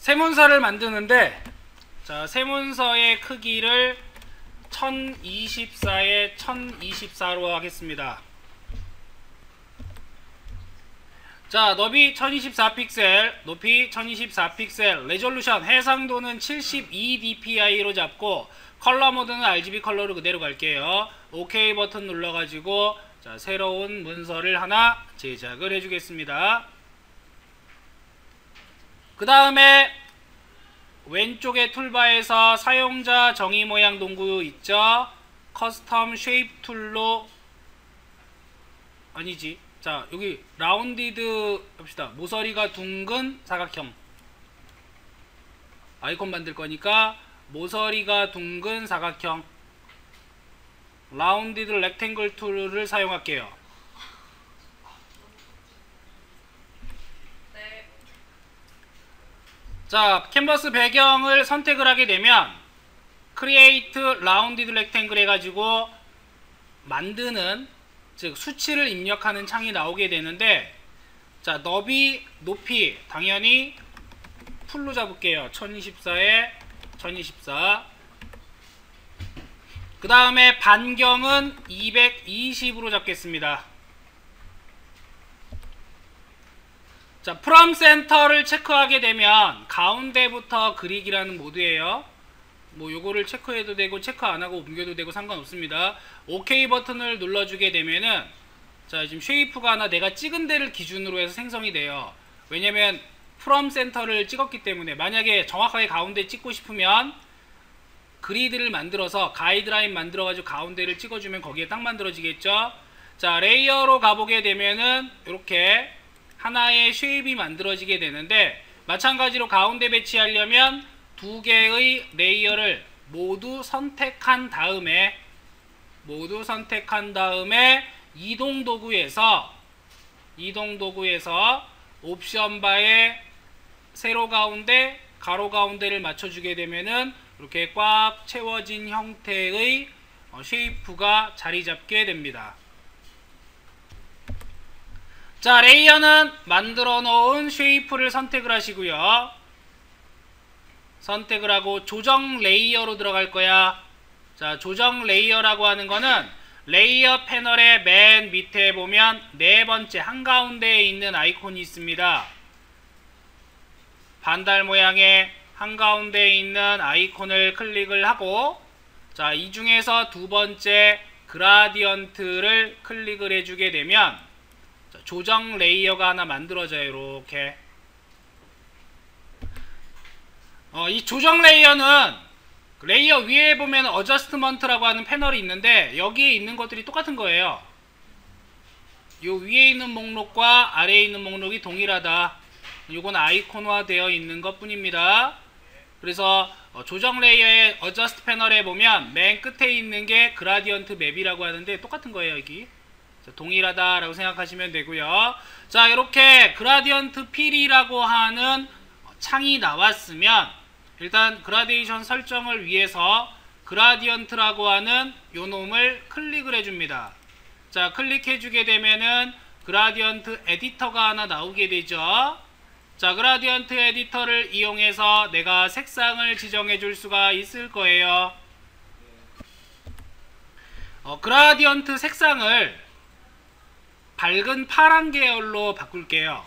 세문서를 만드는데, 자, 세문서의 크기를 1024에 1024로 하겠습니다. 자, 너비 1024픽셀, 높이 1024픽셀, 레졸루션 해상도는 72dpi로 잡고 컬러 모드는 RGB 컬러로 그대로 갈게요. OK 버튼 눌러가지고 자, 새로운 문서를 하나 제작을 해주겠습니다. 그 다음에 왼쪽에 툴바에서 사용자 정의 모양 동구 있죠? 커스텀 쉐입 툴로 아니지. 자, 여기 라운디드 합시다. 모서리가 둥근 사각형 아이콘 만들 거니까 모서리가 둥근 사각형 라운디드 렉탱글 툴을 사용할게요. 자, 캔버스 배경을 선택을 하게 되면 크리에이트 라운디드 렉탱글 해가지고 만드는, 즉 수치를 입력하는 창이 나오게 되는데, 자, 너비, 높이 당연히 풀로 잡을게요. 1024에 1024. 그 다음에 반경은 220으로 잡겠습니다. 자, 프롬 센터를 체크하게 되면 가운데부터 그리기라는 모드예요. 뭐 요거를 체크해도 되고 체크 안하고 옮겨도 되고 상관없습니다. OK 버튼을 눌러주게 되면은 자, 지금 쉐이프가 하나 내가 찍은 데를 기준으로 해서 생성이 돼요. 왜냐면 프롬 센터를 찍었기 때문에. 만약에 정확하게 가운데 찍고 싶으면 그리드를 만들어서 가이드라인 만들어가지고 가운데를 찍어주면 거기에 딱 만들어지겠죠. 자, 레이어로 가보게 되면은 이렇게 하나의 쉐입이 만들어지게 되는데, 마찬가지로 가운데 배치하려면 두 개의 레이어를 모두 선택한 다음에 이동 도구에서 옵션 바에 세로 가운데, 가로 가운데를 맞춰주게 되면은 이렇게 꽉 채워진 형태의 쉐이프가 자리 잡게 됩니다. 자, 레이어는 만들어 놓은 쉐이프를 선택을 하시고요. 선택을 하고 조정 레이어로 들어갈 거야. 자, 조정 레이어라고 하는 거는 레이어 패널의 맨 밑에 보면 네 번째 한가운데에 있는 아이콘이 있습니다. 반달 모양의 한가운데에 있는 아이콘을 클릭을 하고, 자, 이 중에서 두 번째 그라디언트를 클릭을 해주게 되면 조정 레이어가 하나 만들어져요. 이렇게 이 조정 레이어는 레이어 위에 보면 어저스트먼트라고 하는 패널이 있는데, 여기에 있는 것들이 똑같은 거예요. 요 위에 있는 목록과 아래에 있는 목록이 동일하다. 요건 아이콘화 되어 있는 것 뿐입니다. 그래서 조정 레이어의 어저스트 패널에 보면 맨 끝에 있는 게 그라디언트 맵이라고 하는데 똑같은 거예요. 여기 동일하다라고 생각하시면 되고요. 자, 이렇게 그라디언트 필이라고 하는 창이 나왔으면 일단 그라데이션 설정을 위해서 그라디언트라고 하는 요 놈을 클릭을 해줍니다. 자, 클릭해주게 되면은 그라디언트 에디터가 하나 나오게 되죠. 자, 그라디언트 에디터를 이용해서 내가 색상을 지정해 줄 수가 있을 거예요. 그라디언트 색상을 밝은 파란 계열로 바꿀게요.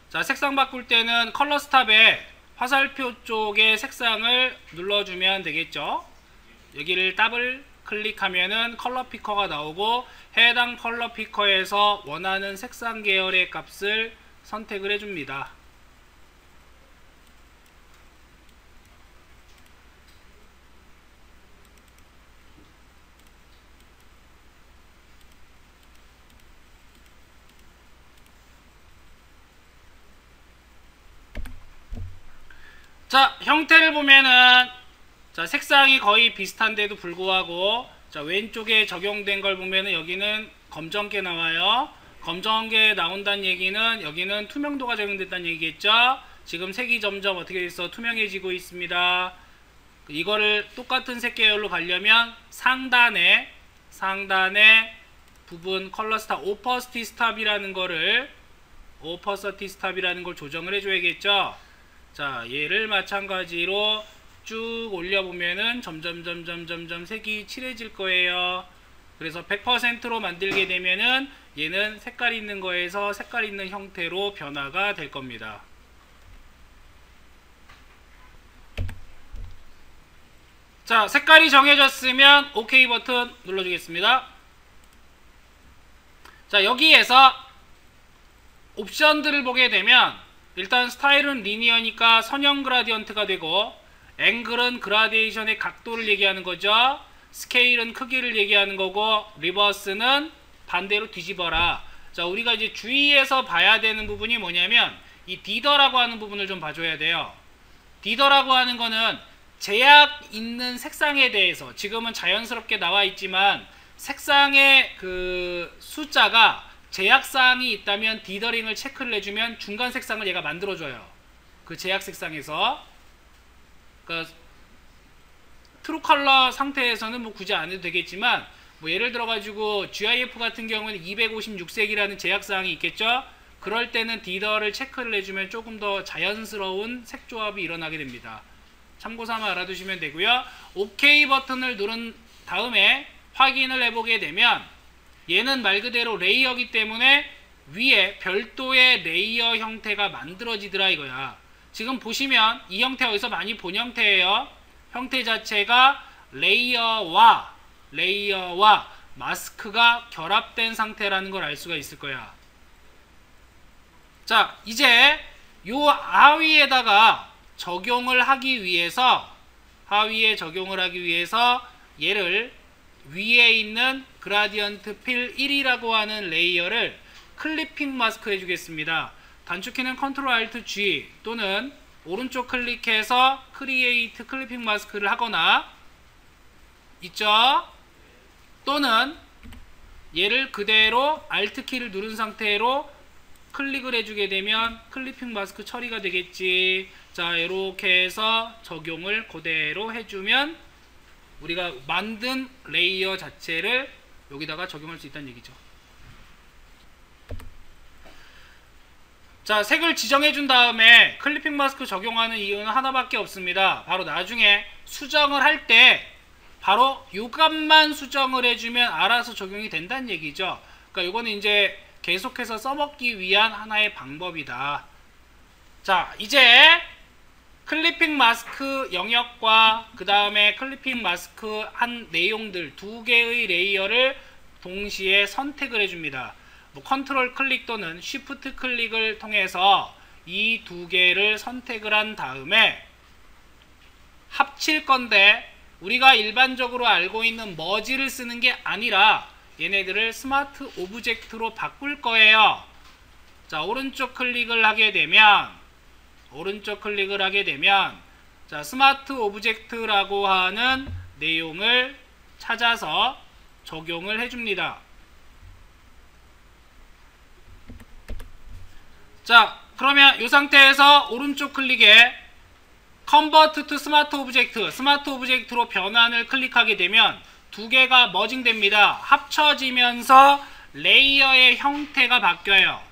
자, 색상 바꿀 때는 컬러 스탑에 화살표 쪽에 색상을 눌러주면 되겠죠. 여기를 더블 클릭하면은 컬러 피커가 나오고, 해당 컬러 피커에서 원하는 색상 계열의 값을 선택을 해줍니다. 자, 형태를 보면은 자, 색상이 거의 비슷한데도 불구하고, 자, 왼쪽에 적용된 걸 보면은 여기는 검정게 나와요. 검정게 나온다는 얘기는 여기는 투명도가 적용됐다는 얘기겠죠. 지금 색이 점점 어떻게 돼서 투명해지고 있습니다. 이거를 똑같은 색 계열로 가려면 상단에 부분 컬러 스탑 오퍼시티 스탑이라는 걸 조정을 해줘야겠죠. 자, 얘를 마찬가지로 쭉 올려보면은 점점 색이 칠해질 거예요. 그래서 100%로 만들게 되면은 얘는 색깔 있는 거에서 색깔 있는 형태로 변화가 될 겁니다. 자, 색깔이 정해졌으면 OK 버튼 눌러주겠습니다. 자, 여기에서 옵션들을 보게 되면 일단 스타일은 리니어니까 선형 그라디언트가 되고, 앵글은 그라데이션의 각도를 얘기하는 거죠. 스케일은 크기를 얘기하는 거고, 리버스는 반대로 뒤집어라. 자, 우리가 이제 주의해서 봐야 되는 부분이 뭐냐면 이 디더라고 하는 부분을 좀 봐줘야 돼요. 디더라고 하는 거는 제약 있는 색상에 대해서, 지금은 자연스럽게 나와 있지만 색상의 그 숫자가 제약사항이 있다면 디더링을 체크를 해주면 중간 색상을 얘가 만들어줘요. 그 제약 색상에서. 그러니까 트루 컬러 상태에서는 뭐 굳이 안 해도 되겠지만, 뭐 예를 들어 가지고 GIF 같은 경우는 256색이라는 제약사항이 있겠죠. 그럴 때는 디더를 체크를 해주면 조금 더 자연스러운 색조합이 일어나게 됩니다. 참고삼아 알아두시면 되고요. OK 버튼을 누른 다음에 확인을 해보게 되면 얘는 말 그대로 레이어이기 때문에 위에 별도의 레이어 형태가 만들어지더라 이거야. 지금 보시면 이 형태 어디서 많이 본 형태예요. 형태 자체가 레이어와 마스크가 결합된 상태라는 걸 알 수가 있을 거야. 자, 이제 요 하위에다가 적용을 하기 위해서 얘를 위에 있는 그라디언트 필 1이라고 하는 레이어를 클리핑 마스크 해주겠습니다. 단축키는 Ctrl Alt G 또는 오른쪽 클릭해서 크리에이트 클리핑 마스크를 하거나 있죠. 또는 얘를 그대로 Alt 키를 누른 상태로 클릭을 해주게 되면 클리핑 마스크 처리가 되겠지. 자, 이렇게 해서 적용을 그대로 해주면 우리가 만든 레이어 자체를 여기다가 적용할 수 있다는 얘기죠. 자, 색을 지정해 준 다음에 클리핑 마스크 적용하는 이유는 하나밖에 없습니다. 바로 나중에 수정을 할 때 바로 요값만 수정을 해주면 알아서 적용이 된다는 얘기죠. 그러니까 요거는 이제 계속해서 써먹기 위한 하나의 방법이다. 자, 이제 클리핑 마스크 영역과 그 다음에 클리핑 마스크 한 내용들 두 개의 레이어를 동시에 선택을 해줍니다. 뭐 컨트롤 클릭 또는 쉬프트 클릭을 통해서 이 두 개를 선택을 한 다음에 합칠 건데, 우리가 일반적으로 알고 있는 머지를 쓰는 게 아니라 얘네들을 스마트 오브젝트로 바꿀 거예요. 자, 오른쪽 클릭을 하게 되면 자, 스마트 오브젝트라고 하는 내용을 찾아서 적용을 해줍니다. 자, 그러면 이 상태에서 오른쪽 클릭에 Convert to Smart Object, 스마트 오브젝트로 변환을 클릭하게 되면 두 개가 머징 됩니다. 합쳐지면서 레이어의 형태가 바뀌어요.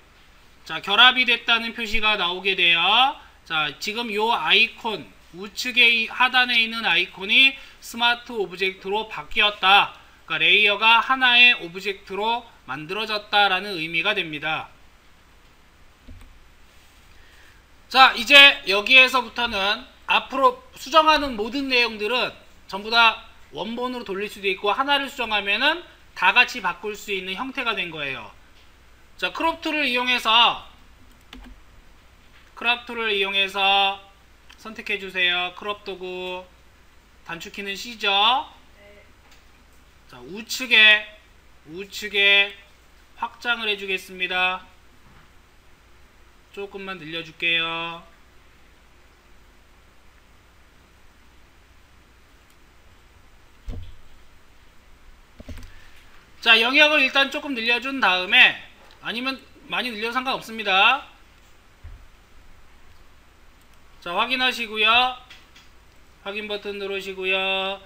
자, 결합이 됐다는 표시가 나오게 돼요. 자, 지금 요 아이콘 우측에 하단에 있는 아이콘이 스마트 오브젝트로 바뀌었다. 그러니까 레이어가 하나의 오브젝트로 만들어졌다라는 의미가 됩니다. 자, 이제 여기에서부터는 앞으로 수정하는 모든 내용들은 전부 다 원본으로 돌릴 수도 있고, 하나를 수정하면은 다 같이 바꿀 수 있는 형태가 된 거예요. 자, 크롭 툴을 이용해서 선택해 주세요. 크롭 도구 단축키는 C죠. 자, 우측에 확장을 해 주겠습니다. 조금만 늘려줄게요. 자, 영역을 일단 조금 늘려준 다음에, 아니면 많이 늘려도 상관없습니다. 자, 확인하시고요. 확인 버튼 누르시고요.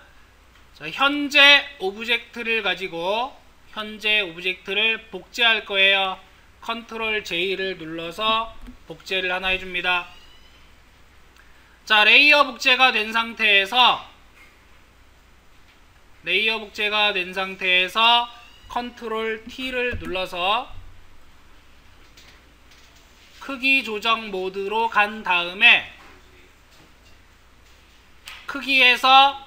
자, 현재 오브젝트를 가지고 현재 오브젝트를 복제할 거예요. Ctrl J를 눌러서 복제를 하나 해줍니다. 자, 레이어 복제가 된 상태에서 컨트롤 T를 눌러서 크기 조정 모드로 간 다음에 크기에서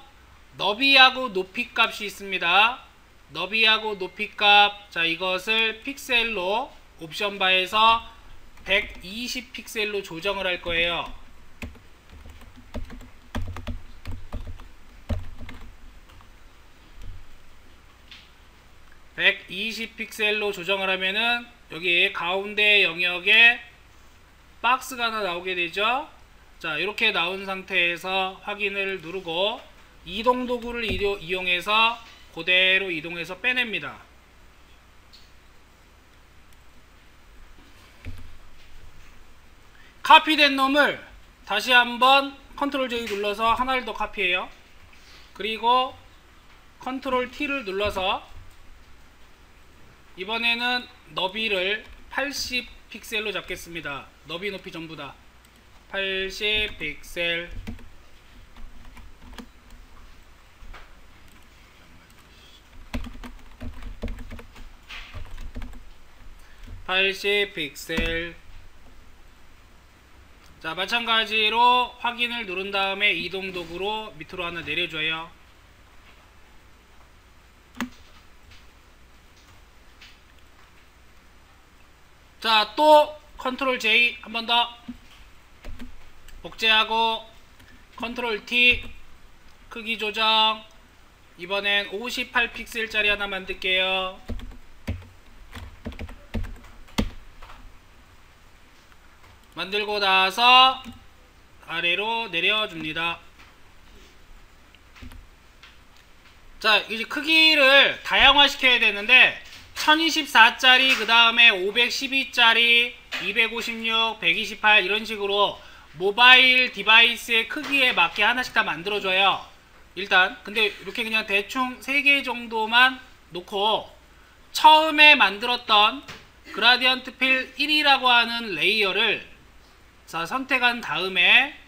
너비하고 높이 값이 있습니다. 너비하고 높이 값, 자, 이것을 픽셀로 옵션 바에서 120 픽셀로 조정을 할 거예요. (120 픽셀로) 조정을 하면은 여기 가운데 영역에 박스가 하나 나오게 되죠. 자, 이렇게 나온 상태에서 확인을 누르고 이동 도구를 이용해서 그대로 이동해서 빼냅니다. 카피된 놈을 다시 한번 컨트롤 J 눌러서 하나를 더 카피해요. 그리고 컨트롤 T를 눌러서 이번에는 너비를 80 픽셀로 잡겠습니다. 너비 높이 전부 다 80 픽셀. 자, 마찬가지로 확인을 누른 다음에 이동 도구로 밑으로 하나 내려줘요. 자, 또 컨트롤 J 한 번 더 복제하고 컨트롤 T 크기 조정, 이번엔 58 픽셀짜리 하나 만들게요. 만들고 나서 아래로 내려줍니다. 자, 이제 크기를 다양화 시켜야 되는데 1024짜리, 그 다음에 512짜리, 256, 128 이런 식으로 모바일 디바이스의 크기에 맞게 하나씩 다 만들어줘요. 일단 근데 이렇게 그냥 대충 3개 정도만 놓고 처음에 만들었던 그라디언트 필 1이라고 하는 레이어를 자, 선택한 다음에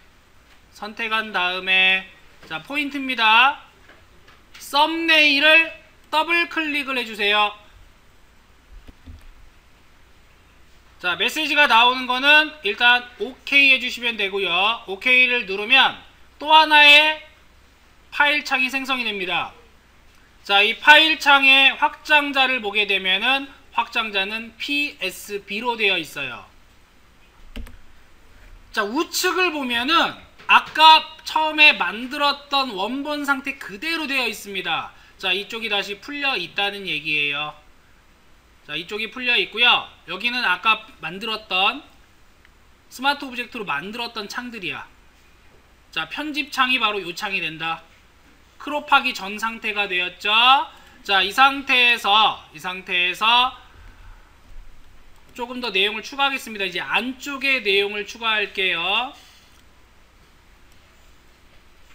자, 포인트입니다. 썸네일을 더블 클릭을 해주세요. 자, 메시지가 나오는 거는 일단 OK 해주시면 되고요. OK를 누르면 또 하나의 파일 창이 생성이 됩니다. 자, 이 파일 창의 확장자를 보게 되면은 확장자는 PSB로 되어 있어요. 자, 우측을 보면은 아까 처음에 만들었던 원본 상태 그대로 되어 있습니다. 자, 이쪽이 다시 풀려 있다는 얘기예요. 자, 이쪽이 풀려 있고요. 여기는 아까 만들었던 스마트 오브젝트로 만들었던 창들이야. 자, 편집 창이 바로 이 창이 된다. 크롭하기 전 상태가 되었죠. 자, 이 상태에서 조금 더 내용을 추가하겠습니다. 이제 안쪽에 내용을 추가할게요.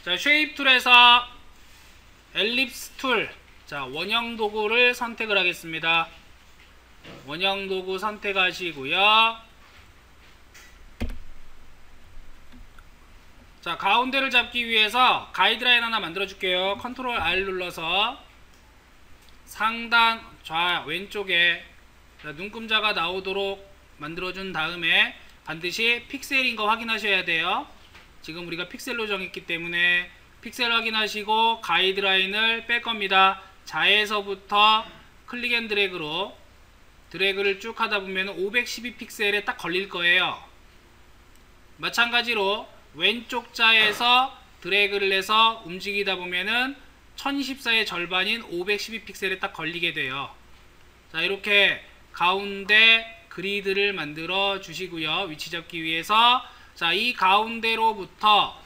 자, 쉐입 툴에서 엘립스 툴, 자, 원형 도구를 선택을 하겠습니다. 원형 도구 선택하시고요. 자, 가운데를 잡기 위해서 가이드라인 하나 만들어 줄게요. 컨트롤 R 눌러서 상단 왼쪽에 눈금자가 나오도록 만들어준 다음에 반드시 픽셀인 거 확인하셔야 돼요. 지금 우리가 픽셀로 정했기 때문에 픽셀 확인하시고 가이드라인을 뺄 겁니다. 좌에서부터 클릭 앤 드래그로 드래그를 쭉 하다 보면 512 픽셀에 딱 걸릴 거예요. 마찬가지로 왼쪽 자에서 드래그를 해서 움직이다 보면은 1024의 절반인 512 픽셀에 딱 걸리게 돼요. 자, 이렇게 가운데 그리드를 만들어 주시고요. 위치 잡기 위해서 자, 이 가운데로부터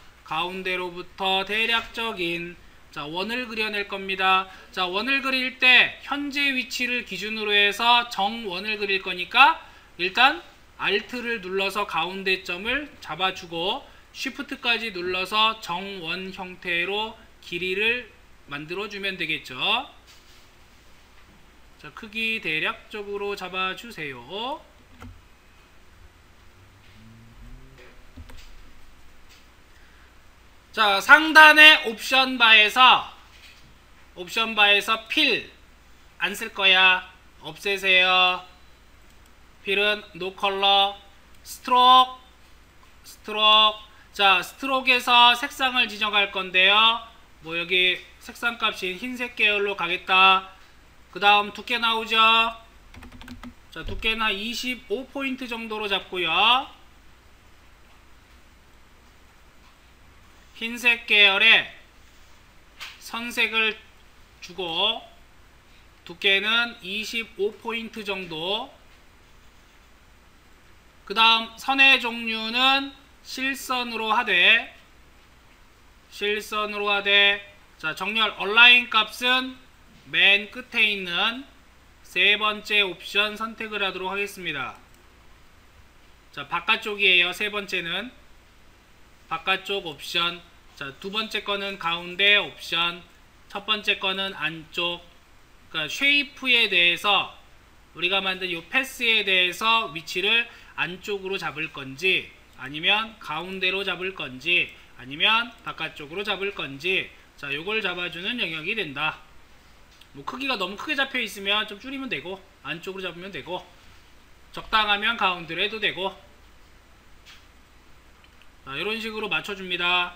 대략적인 자, 원을 그려낼 겁니다. 자, 원을 그릴 때 현재 위치를 기준으로 해서 정원을 그릴 거니까 일단 Alt를 눌러서 가운데 점을 잡아주고 Shift까지 눌러서 정원 형태로 길이를 만들어주면 되겠죠. 자, 크기 대략적으로 잡아주세요. 자, 상단의 옵션 바에서 필 안 쓸 거야. 없애세요. 필은 노 컬러. 스트로크. 자, 스트로크에서 색상을 지정할 건데요. 뭐 여기 색상 값이 흰색 계열로 가겠다. 그 다음 두께 나오죠. 자, 두께는 25포인트 정도로 잡고요. 흰색 계열에 선색을 주고 두께는 25포인트 정도. 그 다음 선의 종류는 실선으로 하되 자, 정렬 얼라인 값은 맨 끝에 있는 세 번째 옵션 선택을 하도록 하겠습니다. 자, 바깥쪽이에요. 세 번째는 바깥쪽 옵션. 자, 두 번째 거는 가운데 옵션, 첫 번째 거는 안쪽. 그러니까 쉐이프에 대해서 우리가 만든 이 패스에 대해서 위치를 안쪽으로 잡을 건지 아니면 가운데로 잡을 건지 아니면 바깥쪽으로 잡을 건지, 자, 요걸 잡아주는 영역이 된다. 뭐 크기가 너무 크게 잡혀 있으면 좀 줄이면 되고, 안쪽으로 잡으면 되고, 적당하면 가운데로 해도 되고. 자, 이런 식으로 맞춰줍니다.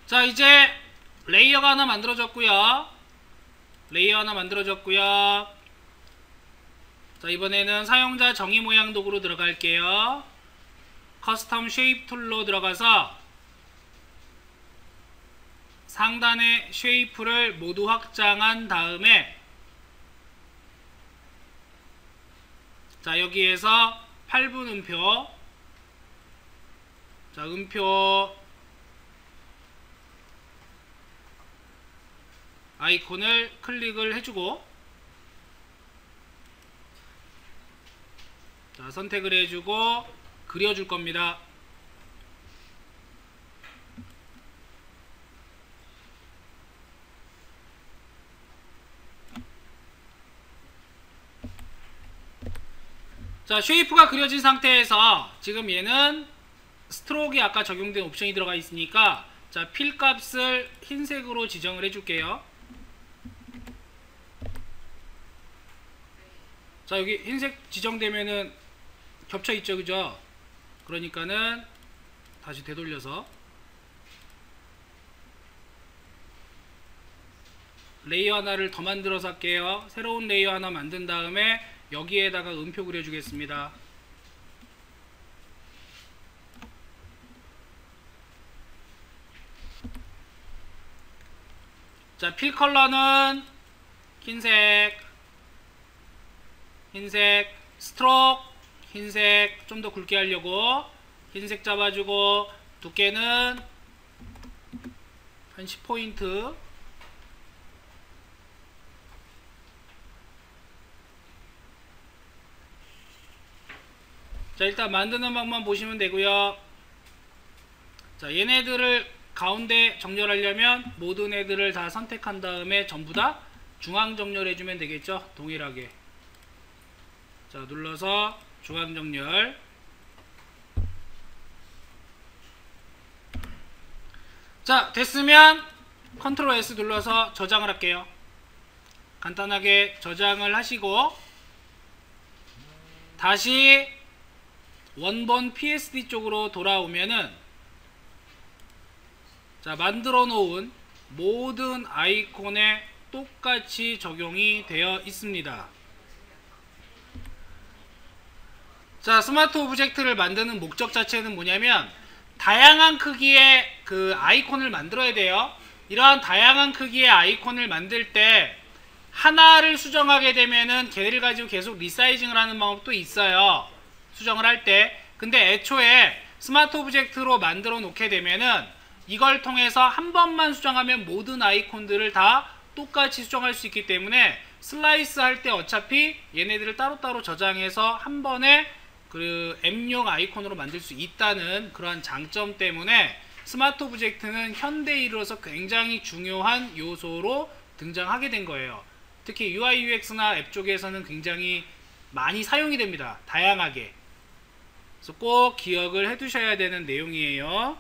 자, 이제 레이어가 하나 만들어졌고요. 자, 이번에는 사용자 정의 모양 도구로 들어갈게요. 커스텀 쉐입 툴로 들어가서 상단의 쉐이프를 모두 확장한 다음에, 자, 여기에서 8분 음표, 자, 음표 아이콘을 클릭을 해주고, 자, 선택을 해주고 그려줄 겁니다. 자, 쉐이프가 그려진 상태에서 지금 얘는 스트로크에 아까 적용된 옵션이 들어가 있으니까, 자, 필 값을 흰색으로 지정을 해줄게요. 자, 여기 흰색 지정되면은 겹쳐있죠, 그죠? 그러니까는 다시 되돌려서 레이어 하나를 더 만들어서 할게요. 새로운 레이어 하나 만든 다음에 여기에다가 음표 그려주겠습니다. 자, 필 컬러는 흰색, 스트로크 흰색, 좀 더 굵게 하려고 흰색 잡아주고, 두께는 한 10포인트. 자, 일단 만드는 방법만 보시면 되고요. 자, 얘네들을 가운데 정렬하려면 모든 애들을 다 선택한 다음에 전부 다 중앙 정렬해주면 되겠죠, 동일하게. 자, 눌러서 중앙 정렬. 자, 됐으면 컨트롤 S 눌러서 저장을 할게요. 간단하게 저장을 하시고 다시 원본 PSD 쪽으로 돌아오면은, 자, 만들어 놓은 모든 아이콘에 똑같이 적용이 되어 있습니다. 자, 스마트 오브젝트를 만드는 목적 자체는 뭐냐면 다양한 크기의 그 아이콘을 만들어야 돼요. 이러한 다양한 크기의 아이콘을 만들 때 하나를 수정하게 되면은 걔를 가지고 계속 리사이징을 하는 방법도 있어요, 수정을 할 때. 근데 애초에 스마트 오브젝트로 만들어 놓게 되면은 이걸 통해서 한 번만 수정하면 모든 아이콘들을 다 똑같이 수정할 수 있기 때문에 슬라이스 할 때 어차피 얘네들을 따로따로 저장해서 한 번에 그 M용 아이콘으로 만들 수 있다는 그러한 장점 때문에 스마트 오브젝트는 현대인으로서 굉장히 중요한 요소로 등장하게 된 거예요. 특히 UI UX나 앱 쪽에서는 굉장히 많이 사용이 됩니다, 다양하게. 그래서 꼭 기억을 해 두셔야 되는 내용이에요.